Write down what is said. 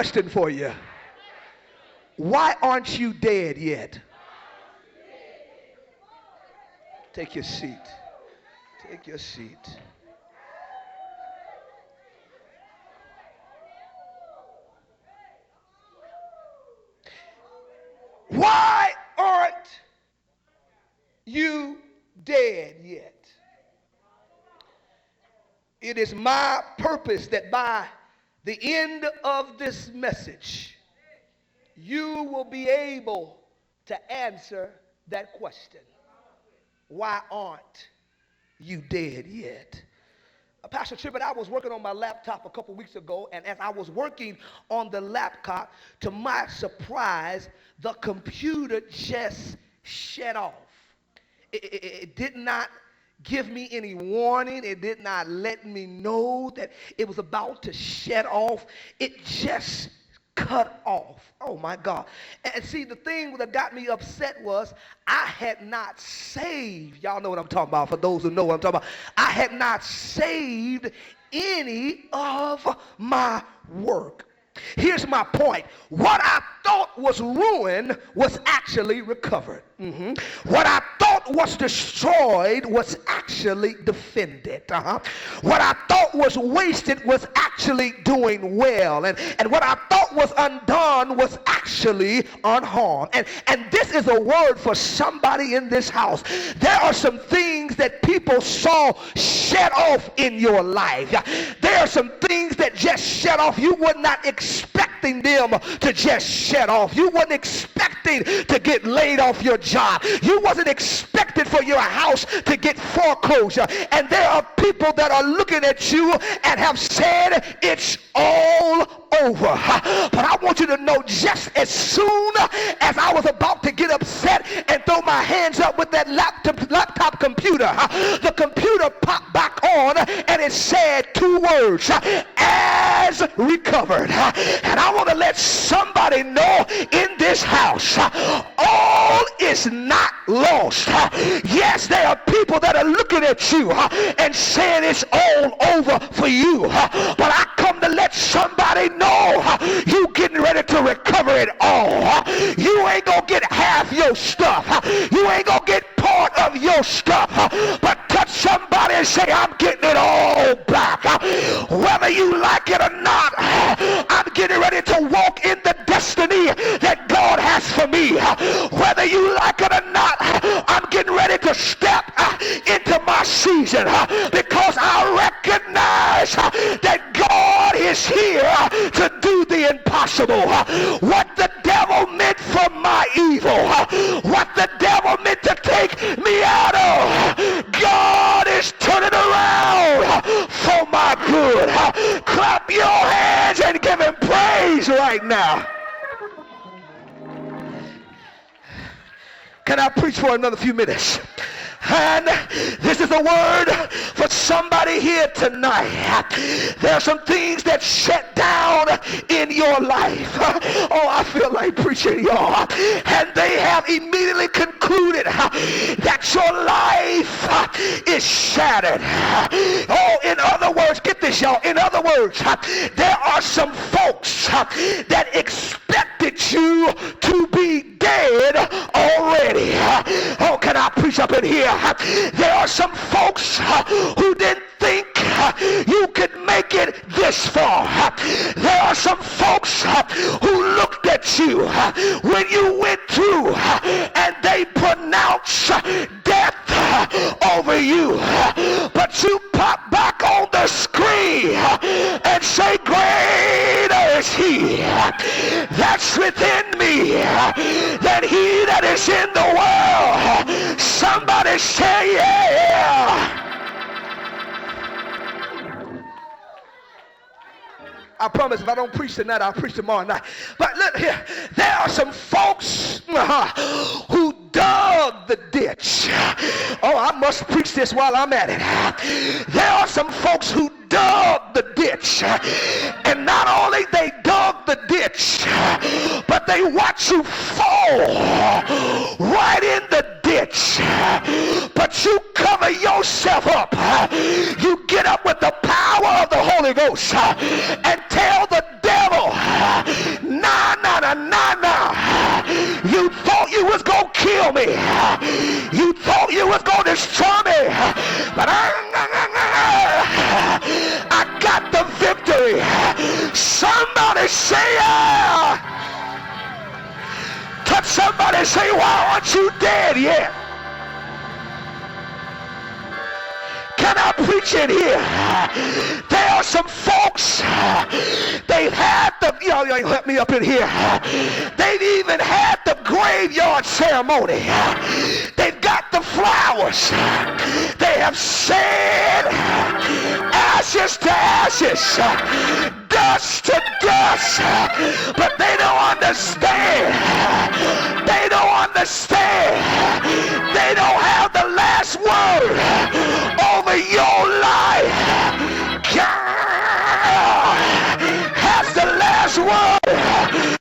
question for you. Why aren't you dead yet? Take your seat. Take your seat. Why aren't you dead yet? It is my purpose that by the end of this message, you will be able to answer that question. Why aren't you dead yet? Pastor Trippett, I was working on my laptop a couple weeks ago, and as I was working on the laptop, to my surprise, the computer just shut off. It did not give me any warning. It did not let me know that it was about to shut off. It just cut off. Oh my God. And see, the thing that got me upset was I had not saved. Y'all know what I'm talking about. For those who know what I'm talking about, I had not saved any of my work. Here's my point. What I thought was ruined was actually recovered. What I thought was destroyed was actually defended. What I thought was wasted was actually doing well. And what I thought was undone was actually unharmed. And this is a word for somebody in this house. There are some things that people saw shut off in your life. There are some things that just shut off. You were not expecting them to just shut off. You weren't expecting to get laid off your job. You wasn't expected for your house to get foreclosure. And there are people that are looking at you and have said it's all over. But I want you to know, just as soon as I was about to get upset and throw my hands up with that laptop computer, the computer popped back on and it said two words: as recovered. And I want to let somebody know in this house, all is not lost. Yes, there are people that are looking at you and saying it's all over for you. But I come to let somebody know you getting ready to recover it all. You ain't gonna get half your stuff. You ain't gonna get part of your stuff. But touch somebody and say, I'm getting it all back. Whether you like it or not, I'm getting ready to walk in the destiny that God has for me. Whether you like it or not, I'm getting ready to step into my season because I recognize that God is here to do the impossible. What the devil meant for my evil, what the devil meant to take me out of, God is turning around for my good. Clap your hands and give him praise right now. Can I preach for another few minutes? And this is a word for somebody here tonight. There are some things that shut down in your life. Oh, I feel like preaching, y'all. And they have immediately concluded that your life is shattered. Oh, in other words, get this, y'all. In other words, there are some folks that expected you to be dead already. Oh, can I preach up in here? There are some folks who didn't think you could make it this far. There are some folks who looked at you when you went through and they pronounced death over you. But you pop back on the screen and say, greater is he that's within me than he that is in the world. Somebody say, yeah. I promise if I don't preach tonight, I'll preach tomorrow night. But look here, there are some folks who dug the ditch. Oh, I must preach this while I'm at it. There are some folks who dug the ditch. And not only they dug the ditch, but they watch you fall right in the ditch. But you cover yourself up. You get up with the power of the Holy Ghost and tell the devil, Nah, nah, nah, nah, nah. You thought you was going to kill me. You thought you was going to destroy me. But I got the victory. Somebody say, yeah. Touch somebody and say, why aren't you dead yet? Can I preach in here? There are some folks, they've had the, y'all help me up in here. They've even had the graveyard ceremony. They've got the flowers. They have said ashes to ashes, dust to dust, but they don't understand. They don't understand. They don't have the last word over your life. God has the last word.